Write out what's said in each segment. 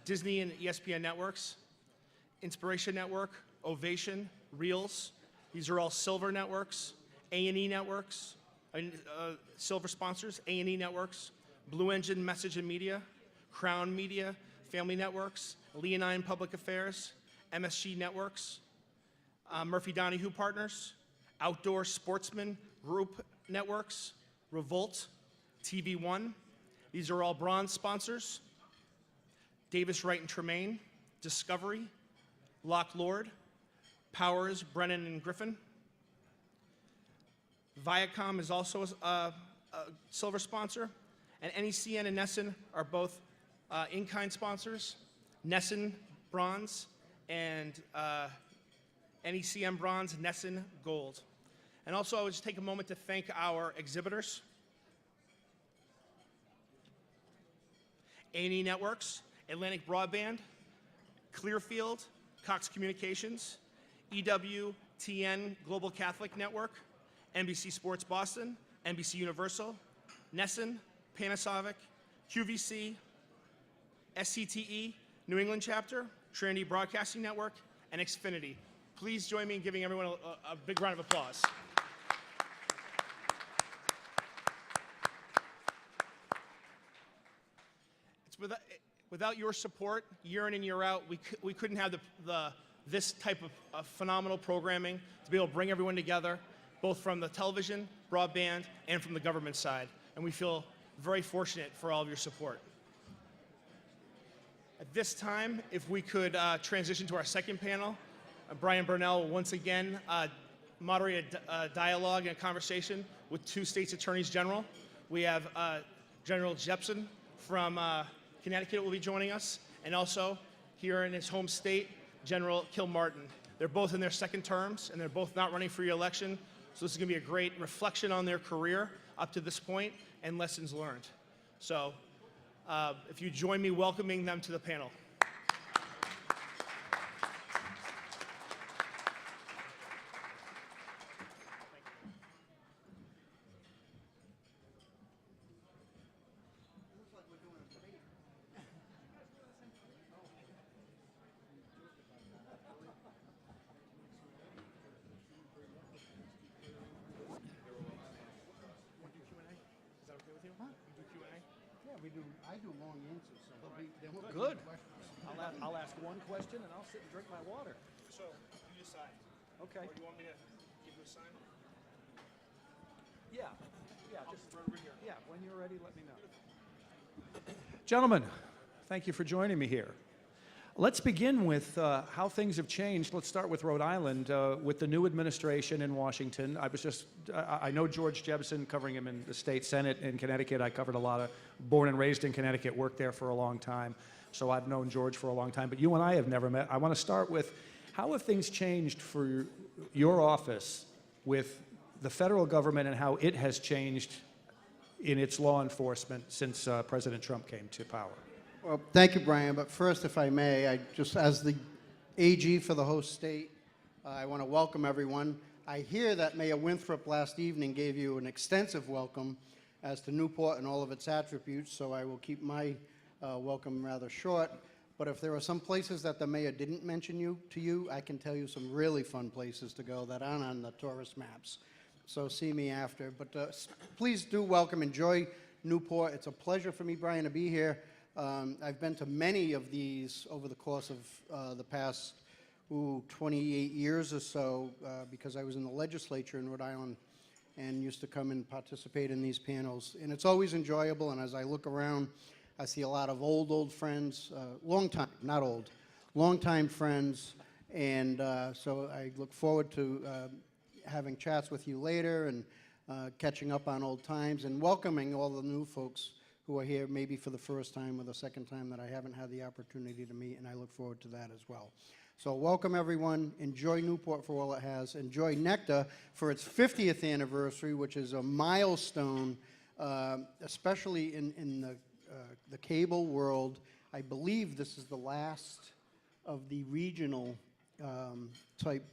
Disney and ESPN networks, Inspiration Network, Ovation, Reels. These are all silver networks. A&E networks, silver sponsors, A&E networks, Blue Engine Message and Media, Crown Media, Family Networks, Leonine Public Affairs, MSG Networks, Murphy Donahue Partners, Outdoor Sportsman Group Networks, Revolt, TV One. These are all bronze sponsors. Davis, Wright, and Tremaine, Discovery, Lock Lord, Powers, Brennan, and Griffin. Viacom is also a silver sponsor, and NECN and NESN are both in-kind sponsors. NESN bronze and NECM bronze, NESN gold. And also, I would just take a moment to thank our exhibitors. A&E Networks, Atlantic Broadband, Clearfield, Cox Communications, EWTN Global Catholic Network, NBC Sports Boston, NBC Universal, NESN, Panasonic, QVC, SCTE, New England Chapter, Trinity Broadcasting Network, and Xfinity. Please join me in giving everyone a big round of applause. Without your support, year in and year out, we couldn't have this type of phenomenal programming to be able to bring everyone together, both from the television, broadband, and from the government side. And we feel very fortunate for all of your support. At this time, if we could transition to our second panel, Brian Burnell will once again moderate a dialogue and a conversation with two states' attorneys general. We have General Jepsen from Connecticut will be joining us, and also here in his home state, General Kilmartin. They're both in their second terms, and they're both not running for re-election, so this is going to be a great reflection on their career up to this point and lessons learned. So if you join me welcoming them to the panel. I do long answers, so there won't be Good. questions. I'll ask one question and I'll sit and drink my water. So, you decide. Okay. Or do you want me to give you a sign? Yeah. Just right over here. Yeah, when you're ready, let me know. Gentlemen, thank you for joining me here. Let's begin with how things have changed. Let's start with Rhode Island. With the new administration in Washington, I know George Jepsen, covering him in the state Senate in Connecticut. I covered a lot of, born and raised in Connecticut, worked there for a long time. So I've known George for a long time, but you and I have never met. I want to start with, how have things changed for your office with the federal government and how it has changed in its law enforcement since President Trump came to power? Well, thank you, Brian. But first, if I may, as the AG for the host state, I want to welcome everyone. I hear that Mayor Winthrop last evening gave you an extensive welcome as to Newport and all of its attributes, so I will keep my welcome rather short. But if there are some places that the mayor didn't mention to you, I can tell you some really fun places to go that aren't on the tourist maps. So see me after. But please do welcome, enjoy Newport. It's a pleasure for me, Brian, to be here. I've been to many of these over the course of the past 28 years or so because I was in the legislature in Rhode Island and used to come and participate in these panels. And it's always enjoyable, and as I look around, I see a lot of old friends, long-time friends, and so I look forward to having chats with you later and catching up on old times and welcoming all the new folks who are here maybe for the first time or the second time that I haven't had the opportunity to meet, and I look forward to that as well. So welcome, everyone. Enjoy Newport for all it has. Enjoy NECTA for its 50th anniversary, which is a milestone, especially in the cable world. I believe this is the last of the regional type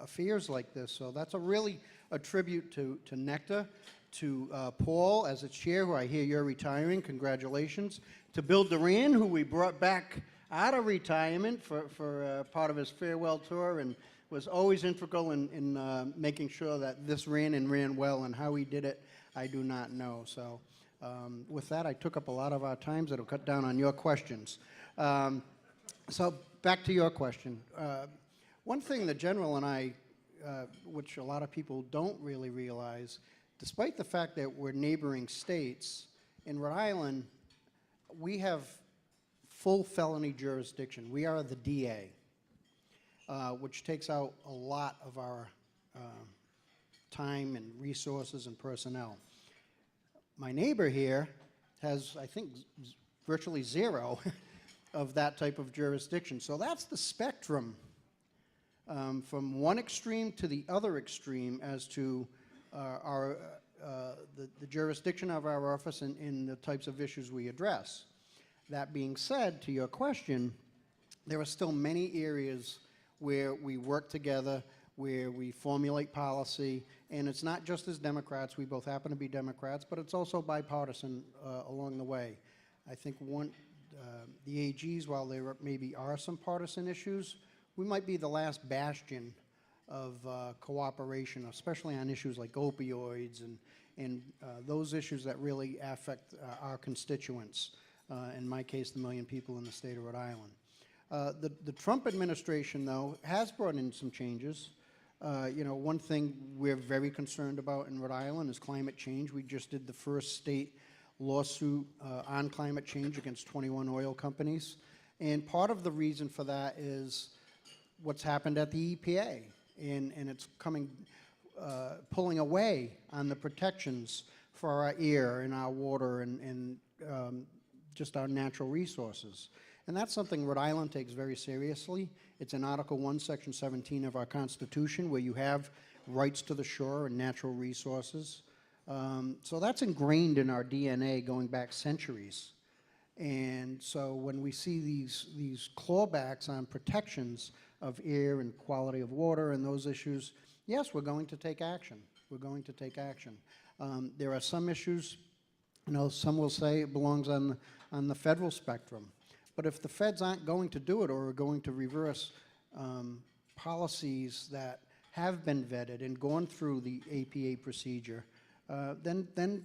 affairs like this. So that's really a tribute to NECTA, to Paul as its chair, who I hear you're retiring. Congratulations. to Bill Duran, who we brought back out of retirement for part of his farewell tour, and was always integral in making sure that this ran and ran well, and how he did it, I do not know. So with that, I took up a lot of our time, so it'll cut down on your questions. So back to your question. One thing the General and I, which a lot of people don't really realize, despite the fact that we're neighboring states, in Rhode Island, we have full felony jurisdiction. We are the DA, which takes out a lot of our time and resources and personnel. My neighbor here has, I think, virtually zero of that type of jurisdiction. So that's the spectrum from one extreme to the other extreme as to the jurisdiction of our office and the types of issues we address. That being said, to your question, there are still many areas where we work together, where we formulate policy, and it's not just as Democrats. We both happen to be Democrats, but it's also bipartisan along the way. I think the AGs, while there maybe are some partisan issues, we might be the last bastion of cooperation, especially on issues like opioids and those issues that really affect our constituents, in my case, the million people in the state of Rhode Island. The Trump administration, though, has brought in some changes. You know, one thing we're very concerned about in Rhode Island is climate change. We just did the first state lawsuit on climate change against 21 oil companies. And part of the reason for that is what's happened at the EPA. And it's pulling away on the protections for our air and our water and just our natural resources. And that's something Rhode Island takes very seriously. It's in Article 1, Section 17 of our Constitution, where you have rights to the shore and natural resources. So that's ingrained in our DNA going back centuries. And so when we see these clawbacks on protections of air and quality of water and those issues, yes, we're going to take action. We're going to take action. There are some issues, you know, some will say it belongs on the federal spectrum. But if the feds aren't going to do it or are going to reverse policies that have been vetted and gone through the APA procedure, then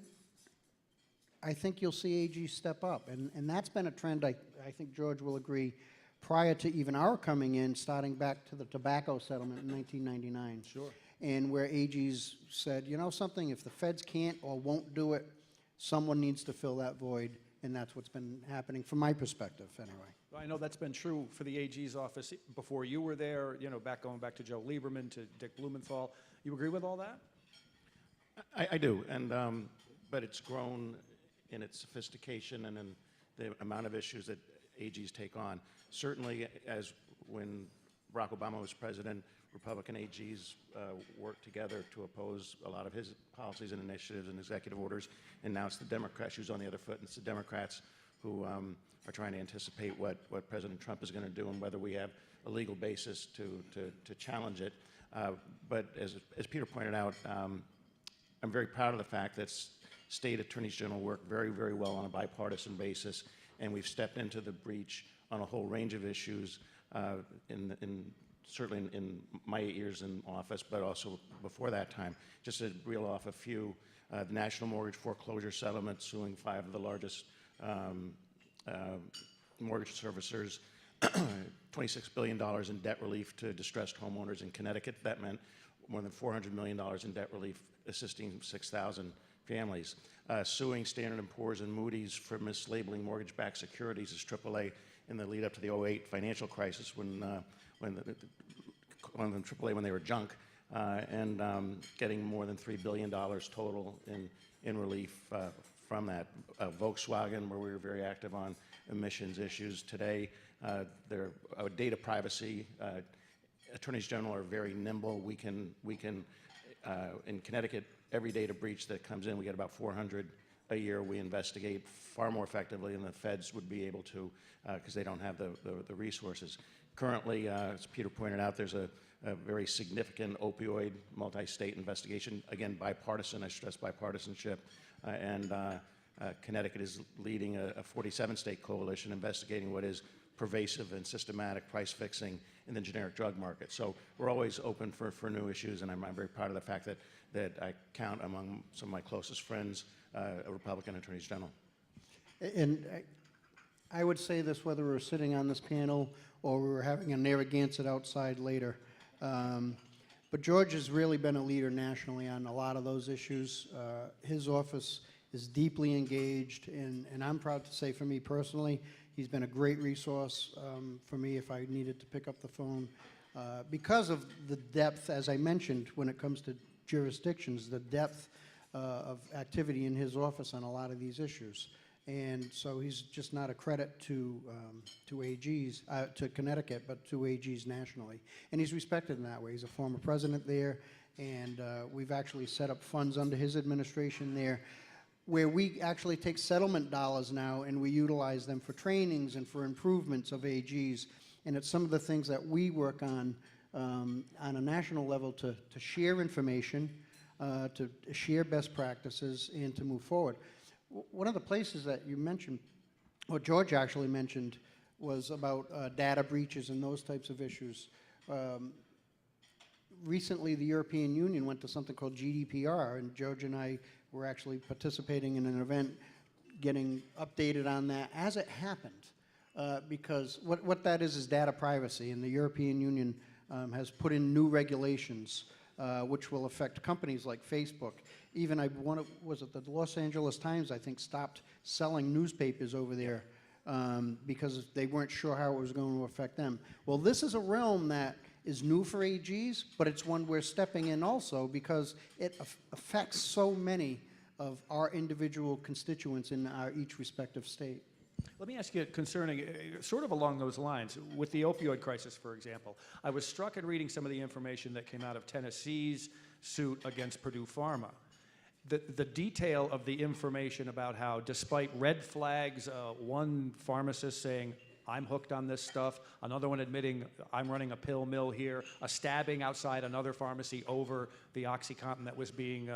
I think you'll see AG step up. And that's been a trend, I think George will agree, prior to even our coming in, starting back to the tobacco settlement in 1999. Sure. And where AGs said, you know something, if the feds can't or won't do it, someone needs to fill that void. And that's what's been happening from my perspective, anyway. I know that's been true for the AG's office before you were there, you know, going back to Joe Lieberman, to Dick Blumenthal. You agree with all that? I do, and but it's grown in its sophistication and in the amount of issues that AGs take on. Certainly, as when Barack Obama was president, Republican AGs worked together to oppose a lot of his policies and initiatives and executive orders, and now it's the Democrats who's on the other foot, and it's the Democrats who are trying to anticipate what President Trump is going to do and whether we have a legal basis to challenge it. But as Peter pointed out, I'm very proud of the fact that state attorneys general work very, very well on a bipartisan basis, and we've stepped into the breach on a whole range of issues certainly in my 8 years in office, but also before that time. Just to reel off a few, the National Mortgage Foreclosure Settlement suing 5 of the largest mortgage servicers, $26 billion in debt relief to distressed homeowners in Connecticut. That meant more than $400 million in debt relief, assisting 6,000 families. Suing Standard & Poor's and Moody's for mislabeling mortgage-backed securities as AAA in the lead up to the 2008 financial crisis when calling them AAA when they were junk, and getting more than $3 billion total in relief from that. Volkswagen, where we were very active on emissions issues. Today, their data privacy, attorneys general are very nimble. We can in Connecticut, every data breach that comes in, we get about 400 a year. We investigate far more effectively than the feds would be able to, because they don't have the resources. Currently, as Peter pointed out, there's a very significant opioid multi-state investigation. Again, bipartisan, I stress bipartisanship. And Connecticut is leading a 47-state coalition investigating what is pervasive and systematic price fixing in the generic drug market. So we're always open for new issues, and I'm very proud of the fact that I count among some of my closest friends a Republican Attorneys General. And I would say this whether we were sitting on this panel or we were having a Narragansett outside later. But George has really been a leader nationally on a lot of those issues. His office is deeply engaged, and I'm proud to say for me personally, he's been a great resource for me if I needed to pick up the phone. Because of the depth, as I mentioned, when it comes to jurisdictions, the depth of activity in his office on a lot of these issues. And so he's just not a credit to AGs, to Connecticut, but to AGs nationally. And he's respected in that way. He's a former president there, and we've actually set up funds under his administration there where we actually take settlement dollars now and we utilize them for trainings and for improvements of AGs. And it's some of the things that we work on a national level to share information, to share best practices, and to move forward. One of the places that you mentioned, or George actually mentioned, was about data breaches and those types of issues. Recently, the European Union went to something called GDPR, and George and I were actually participating in an event getting updated on that as it happened, because what that is data privacy, and the European Union has put in new regulations which will affect companies like Facebook. Even was it the Los Angeles Times, I think, stopped selling newspapers over there because they weren't sure how it was going to affect them. Well, this is a realm that is new for AGs, but it's one we're stepping in also because it affects so many of our individual constituents in our each respective state. Let me ask you concerning, sort of along those lines, with the opioid crisis, for example. I was struck in reading some of the information that came out of Tennessee's suit against Purdue Pharma. The detail of the information about how, despite red flags, one pharmacist saying, I'm hooked on this stuff, another one admitting, I'm running a pill mill here, a stabbing outside another pharmacy over the OxyContin that was being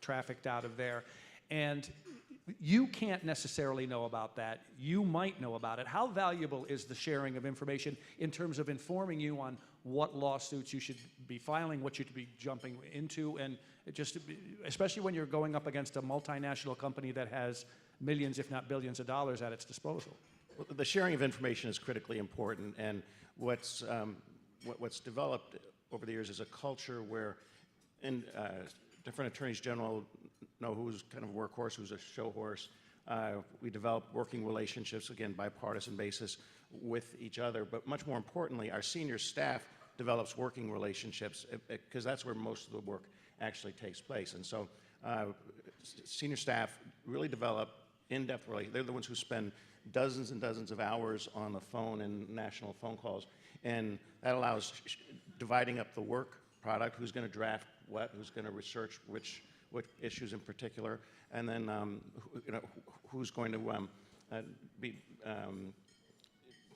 trafficked out of there. And you can't necessarily know about that. You might know about it. How valuable is the sharing of information in terms of informing you on what lawsuits you should be filing, what you should be jumping into, and just especially when you're going up against a multinational company that has millions, if not billions of dollars at its disposal? Well, the sharing of information is critically important, and what's developed over the years is a culture where different attorneys general know who's kind of a workhorse, who's a show horse. We develop working relationships, again, bipartisan basis with each other, but much more importantly, our senior staff develops working relationships because that's where most of the work actually takes place. And so senior staff really develop in-depth relations. They're the ones who spend dozens and dozens of hours on the phone and national phone calls, and that allows dividing up the work product, who's going to draft what, who's going to research which issues in particular, and then who's going to be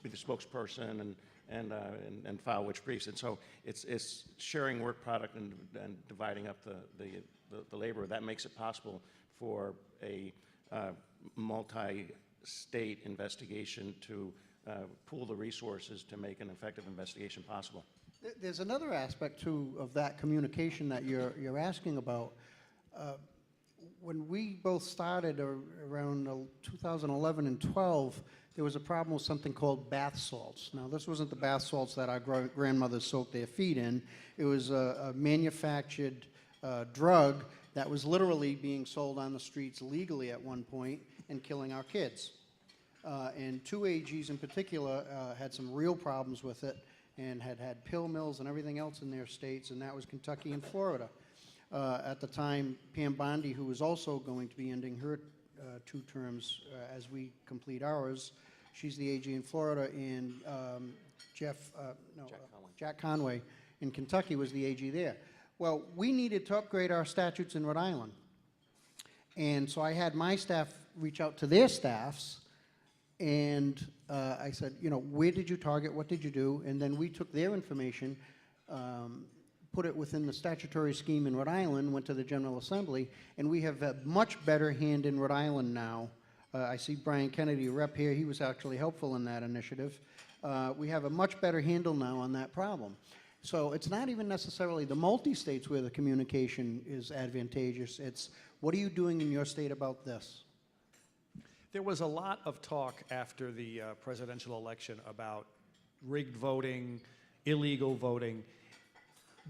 the spokesperson and file which briefs. And so it's sharing work product and dividing up the labor. That makes it possible for a multi-state investigation to pool the resources to make an effective investigation possible. There's another aspect, too, of that communication that you're asking about. When we both started around 2011 and 12, there was a problem with something called bath salts. Now, this wasn't the bath salts that our grandmothers soaked their feet in. It was a manufactured drug that was literally being sold on the streets legally at one point and killing our kids. And two AGs in particular had some real problems with it and had pill mills and everything else in their states, and that was Kentucky and Florida. At the time, Pam Bondi, who was also going to be ending her 2 terms as we complete ours, she's the AG in Florida, and Jack Conway in Kentucky was the AG there. Well, we needed to upgrade our statutes in Rhode Island. And so I had my staff reach out to their staffs, and I said, where did you target, what did you do? And then we took their information, put it within the statutory scheme in Rhode Island, went to the General Assembly, and we have a much better hand in Rhode Island now. I see Brian Kennedy, a rep here, he was actually helpful in that initiative. We have a much better handle now on that problem. So it's not even necessarily the multi-states where the communication is advantageous. It's what are you doing in your state about this? There was a lot of talk after the presidential election about rigged voting, illegal voting.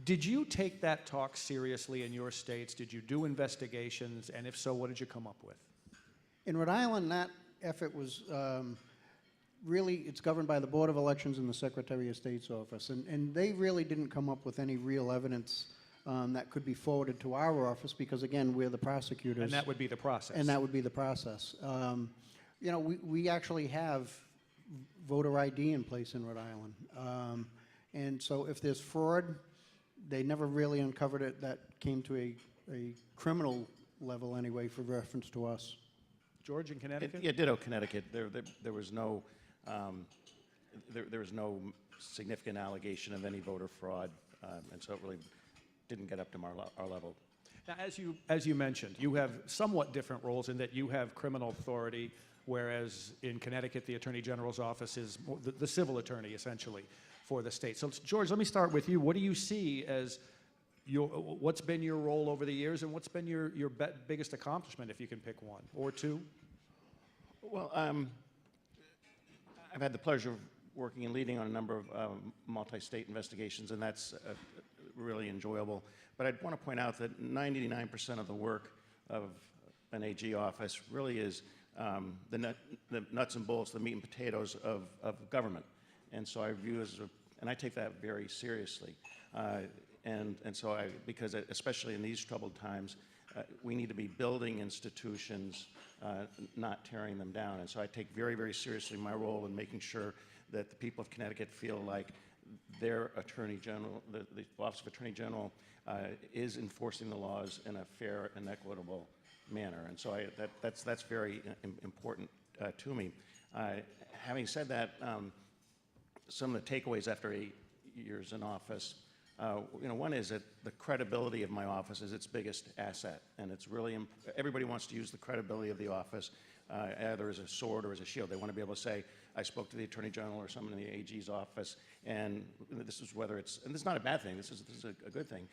Did you take that talk seriously in your states? Did you do investigations? And if so, what did you come up with? In Rhode Island, that effort was really, it's governed by the Board of Elections and the Secretary of State's office. And they really didn't come up with any real evidence that could be forwarded to our office because, again, we're the prosecutors. And that would be the process. And that would be the process. You know, we actually have voter ID in place in Rhode Island. And so if there's fraud, they never really uncovered it. That came to a criminal level anyway for reference to us. George, in Connecticut? Yeah, ditto Connecticut. There was no significant allegation of any voter fraud, and so it really didn't get up to our level. Now, as you mentioned, you have somewhat different roles in that you have criminal authority, whereas in Connecticut, the Attorney General's office is the civil attorney, essentially, for the state. So, George, let me start with you. What do you see as what's been your role over the years, and what's been your biggest accomplishment, if you can pick one or two? Well, I've had the pleasure of working and leading on a number of multi-state investigations, and that's really enjoyable. But I'd want to point out that 99% of the work of an AG office really is the nuts and bolts, the meat and potatoes of government. And so I view and I take that very seriously. And so because especially in these troubled times, we need to be building institutions, not tearing them down. And so I take very, very seriously my role in making sure that the people of Connecticut feel like their Attorney General, the Office of Attorney General, is enforcing the laws in a fair and equitable manner. And so that's very important to me. Having said that, some of the takeaways after 8 years in office, one is that the credibility of my office is its biggest asset, and it's really everybody wants to use the credibility of the office either as a sword or as a shield. They want to be able to say, I spoke to the Attorney General or someone in the AG's office, and this is whether it's, and this is not a bad thing, this is a good thing,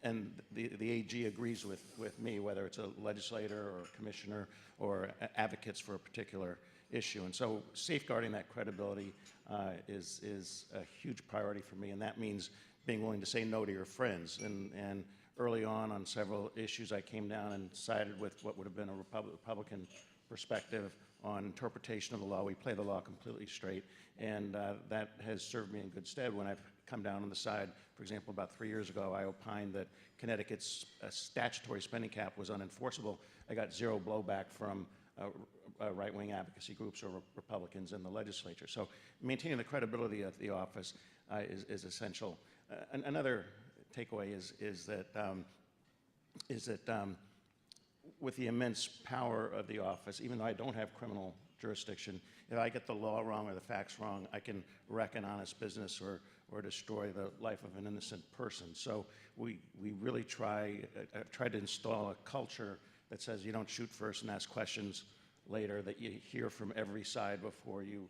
and the AG agrees with me, whether it's a legislator or a commissioner or advocates for a particular issue. And so safeguarding that credibility is a huge priority for me, and that means being willing to say no to your friends. And early on several issues, I came down and sided with what would have been a Republican perspective on interpretation of the law. We play the law completely straight, and that has served me in good stead when I've come down on the side. For example, about 3 years ago, I opined that Connecticut's statutory spending cap was unenforceable. I got zero blowback from right-wing advocacy groups or Republicans in the legislature. So maintaining the credibility of the office is essential. Another takeaway is that with the immense power of the office, even though I don't have criminal jurisdiction, if I get the law wrong or the facts wrong, I can wreck an honest business or destroy the life of an innocent person. So we really try to install a culture that says you don't shoot first and ask questions later, that you hear from every side before you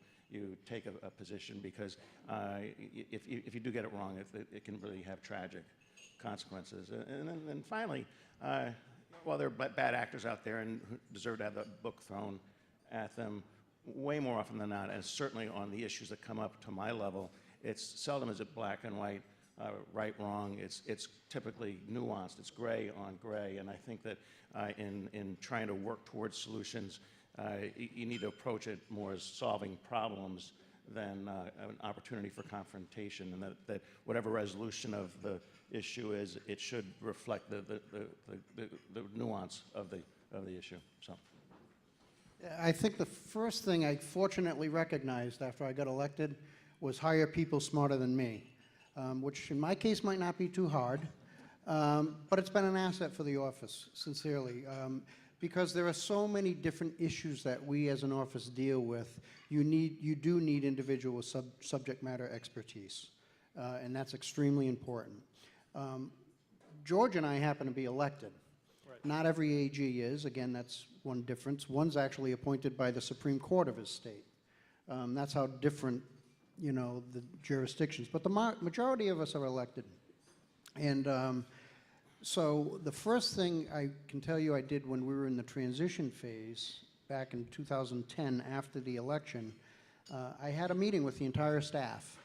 take a position, because if you do get it wrong, it can really have tragic consequences. And then finally, while there are bad actors out there and who deserve to have the book thrown at them, way more often than not, and certainly on the issues that come up to my level, it's seldom is it black and white, right, wrong. It's typically nuanced. It's gray on gray. And I think that in trying to work towards solutions, you need to approach it more as solving problems than an opportunity for confrontation, and that whatever resolution of the issue is, it should reflect the nuance of the issue. So. I think the first thing I fortunately recognized after I got elected was hire people smarter than me, which in my case might not be too hard, but it's been an asset for the office, sincerely. Because there are so many different issues that we as an office deal with, you do need individual subject matter expertise. and that's extremely important. George and I happen to be elected. Right. Not every AG is. Again, that's one difference. One's actually appointed by the Supreme Court of his state. That's how different, you know, the jurisdictions. But the majority of us are elected. And so the first thing I can tell you I did when we were in the transition phase back in 2010 after the election, I had a meeting with the entire staff.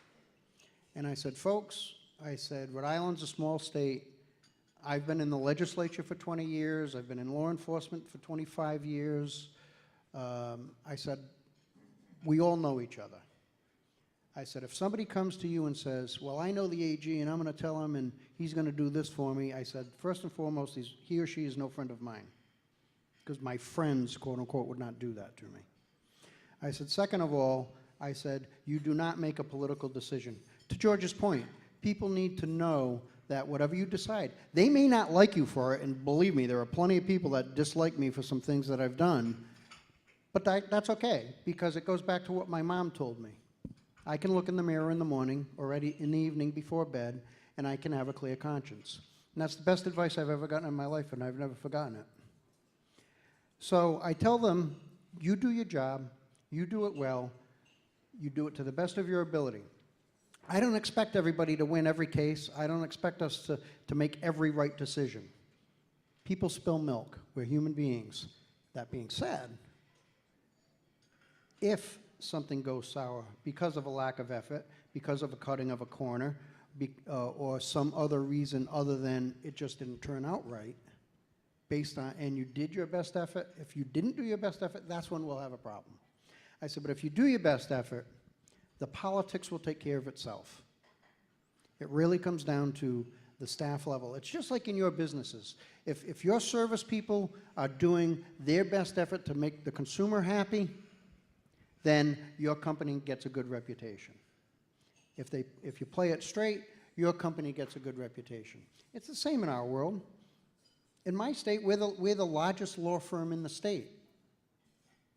And I said, folks, I said, Rhode Island's a small state. I've been in the legislature for 20 years. I've been in law enforcement for 25 years. I said, we all know each other. I said, if somebody comes to you and says, well, I know the AG and I'm going to tell him and he's going to do this for me, I said, first and foremost, he or she is no friend of mine. Because my friends, quote unquote, would not do that to me. I said, second of all, I said, you do not make a political decision. To George's point, people need to know that whatever you decide, they may not like you for it, and believe me, there are plenty of people that dislike me for some things that I've done, but that's okay, because it goes back to what my mom told me. I can look in the mirror in the morning or in the evening before bed, and I can have a clear conscience. And that's the best advice I've ever gotten in my life, and I've never forgotten it. So I tell them, you do your job, you do it well, you do it to the best of your ability. I don't expect everybody to win every case. I don't expect us to make every right decision. People spill milk. We're human beings. That being said, if something goes sour because of a lack of effort, because of a cutting of a corner, or some other reason other than it just didn't turn out right, based on, and you did your best effort, if you didn't do your best effort, that's when we'll have a problem. I said, but if you do your best effort, the politics will take care of itself. It really comes down to the staff level. It's just like in your businesses. If your service people are doing their best effort to make the consumer happy, then your company gets a good reputation. If you play it straight, your company gets a good reputation. It's the same in our world. In my state, we're the largest law firm in the state.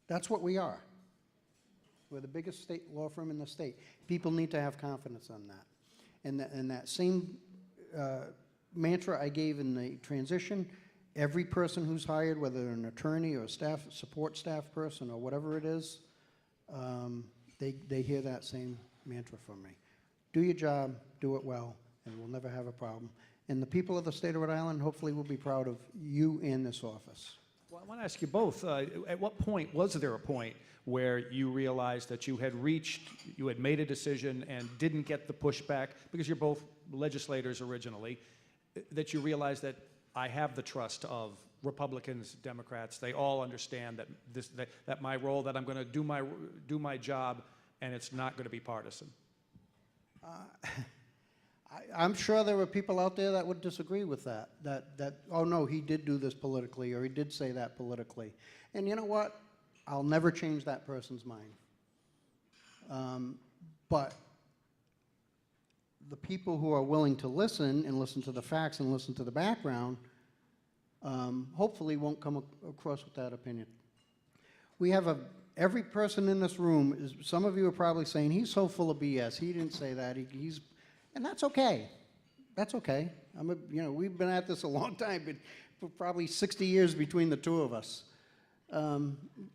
That's what we are. We're the biggest state law firm in the state. People need to have confidence on that. And that same mantra I gave in the transition, every person who's hired, whether they're an attorney or a support staff person or whatever it is, they hear that same mantra from me. Do your job, do it well, and we'll never have a problem. And the people of the state of Rhode Island hopefully will be proud of you and this office. Well, I want to ask you both, at what point, was there a point where you realized that you had made a decision and didn't get the pushback, because you're both legislators originally, that you realized that I have the trust of Republicans, Democrats, they all understand that my role, that I'm going to do my job, and it's not going to be partisan? I'm sure there were people out there that would disagree with that, oh no, he did do this politically, or he did say that politically. And you know what? I'll never change that person's mind. But the people who are willing to listen and listen to the facts and listen to the background, hopefully won't come across with that opinion. We have every person in this room, some of you are probably saying, he's so full of BS, he didn't say that, and that's okay. That's okay. We've been at this a long time, but for probably 60 years between the two of us.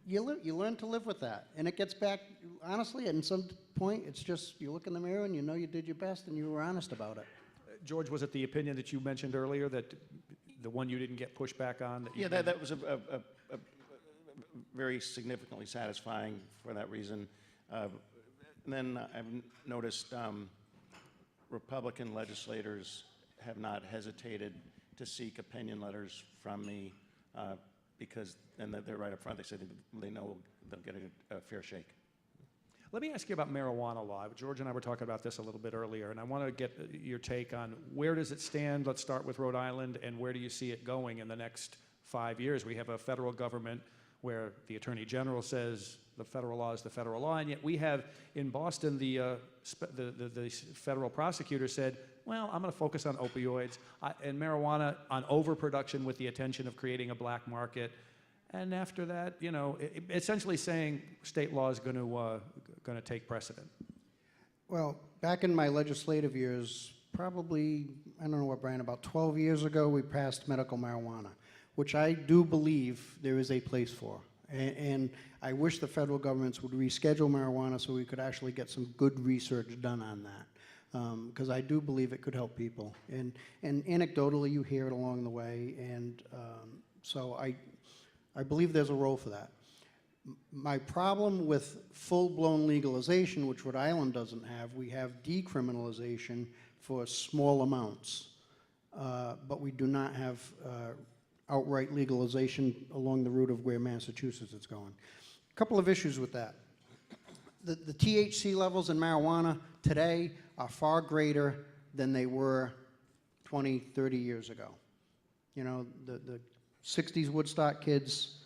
You learn to live with that. And it gets back, honestly, at some point, it's just you look in the mirror and you know you did your best and you were honest about it. George, was it the opinion that you mentioned earlier, that the one you didn't get pushback on? That was a very significantly satisfying for that reason. And then I've noticed Republican legislators have not hesitated to seek opinion letters from me because, and they're right up front, they say they know they'll get a fair shake. Let me ask you about marijuana law. George and I were talking about this a little bit earlier, and I want to get your take on where does it stand? Let's start with Rhode Island, and where do you see it going in the next 5 years? We have a federal government where the Attorney General says the federal law is the federal law, and yet we have in Boston the federal prosecutor said, well, I'm going to focus on opioids and marijuana, on overproduction with the intention of creating a black market. And after that, essentially saying state law is going to take precedent. Well, back in my legislative years, probably, I don't know what, Brian, about 12 years ago, we passed medical marijuana, which I do believe there is a place for. And I wish the federal governments would reschedule marijuana so we could actually get some good research done on that. Because I do believe it could help people. And anecdotally, you hear it along the way. And so I believe there's a role for that. My problem with full-blown legalization, which Rhode Island doesn't have, we have decriminalization for small amounts, but we do not have outright legalization along the route of where Massachusetts is going. A couple of issues with that. The THC levels in marijuana today are far greater than they were 20, 30 years ago. You know, the 60s Woodstock kids,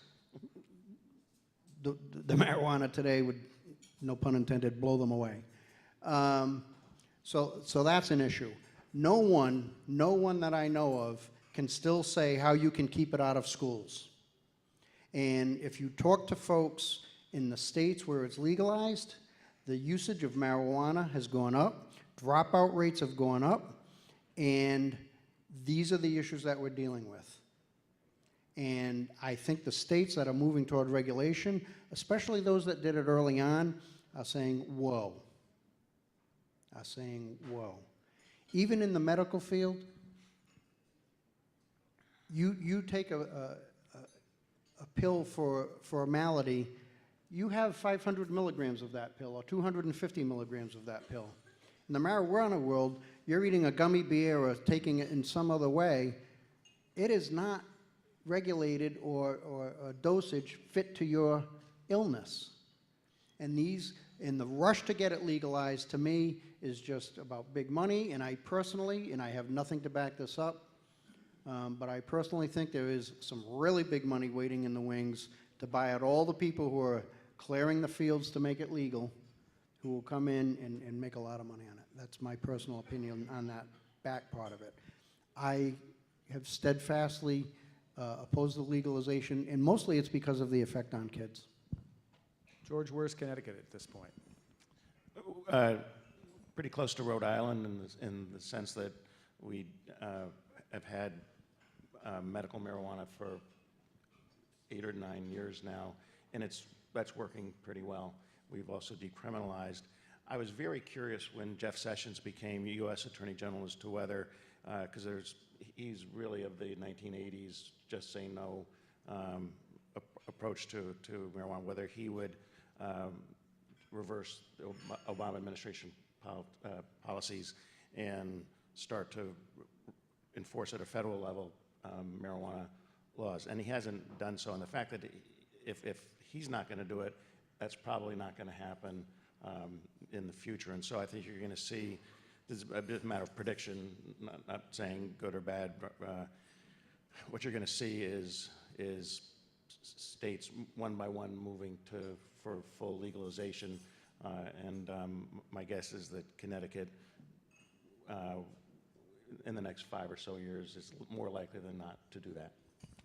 the marijuana today would, no pun intended, blow them away. So that's an issue. No one that I know of can still say how you can keep it out of schools. And if you talk to folks in the states where it's legalized, the usage of marijuana has gone up, dropout rates have gone up, and these are the issues that we're dealing with. And I think the states that are moving toward regulation, especially those that did it early on, are saying, whoa. Are saying, whoa. Even in the medical field, you take a pill for a malady, you have 500 milligrams of that pill or 250 milligrams of that pill. In the marijuana world, you're eating a gummy bear or taking it in some other way, it is not regulated or a dosage fit to your illness. And the rush to get it legalized, to me, is just about big money, and I personally, and I have nothing to back this up, but I personally think there is some really big money waiting in the wings to buy out all the people who are clearing the fields to make it legal, who will come in and make a lot of money on it. That's my personal opinion on that back part of it. I have steadfastly opposed the legalization, and mostly it's because of the effect on kids. George, where's Connecticut at this point? Pretty close to Rhode Island in the sense that we have had medical marijuana for 8 or 9 years now, and that's working pretty well. We've also decriminalized. I was very curious when Jeff Sessions became U.S. Attorney General as to whether, because he's really of the 1980s, just say no approach to marijuana, whether he would reverse the Obama administration policies and start to enforce at a federal level marijuana laws. And he hasn't done so. And the fact that if he's not going to do it, that's probably not going to happen in the future. And so I think you're going to see, this is a bit of a matter of prediction, not saying good or bad, but what you're going to see is states one by one moving for full legalization. And my guess is that Connecticut, in the next 5 or so years, is more likely than not to do that.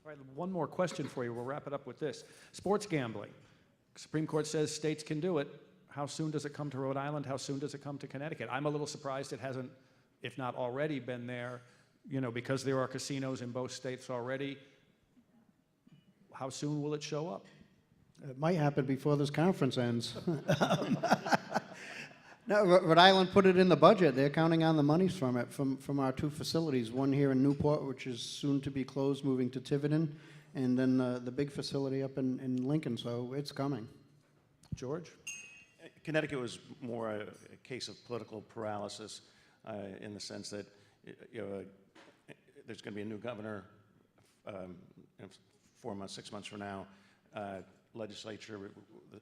All right, one more question for you. We'll wrap it up with this. Sports gambling. Supreme Court says states can do it. How soon does it come to Rhode Island? How soon does it come to Connecticut? I'm a little surprised it hasn't, if not already, been there, because there are casinos in both states already. How soon will it show up? It might happen before this conference ends. No, Rhode Island put it in the budget. They're counting on the monies from it, from our 2 facilities, one here in Newport, which is soon to be closed, moving to Tiverton, and then the big facility up in Lincoln, so it's coming. George? Connecticut was more a case of political paralysis in the sense that there's going to be a new governor 4 months, 6 months from now. Legislature,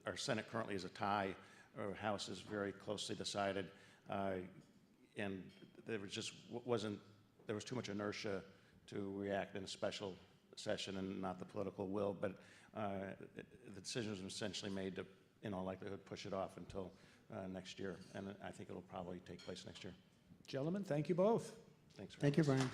our Senate currently is a tie. Our House is very closely decided, and there was too much inertia to react in a special session and not the political will. But the decision was essentially made to, in all likelihood, push it off until next year, and I think it'll probably take place next year. Gentlemen, thank you both. Thanks. Thank you, Brian.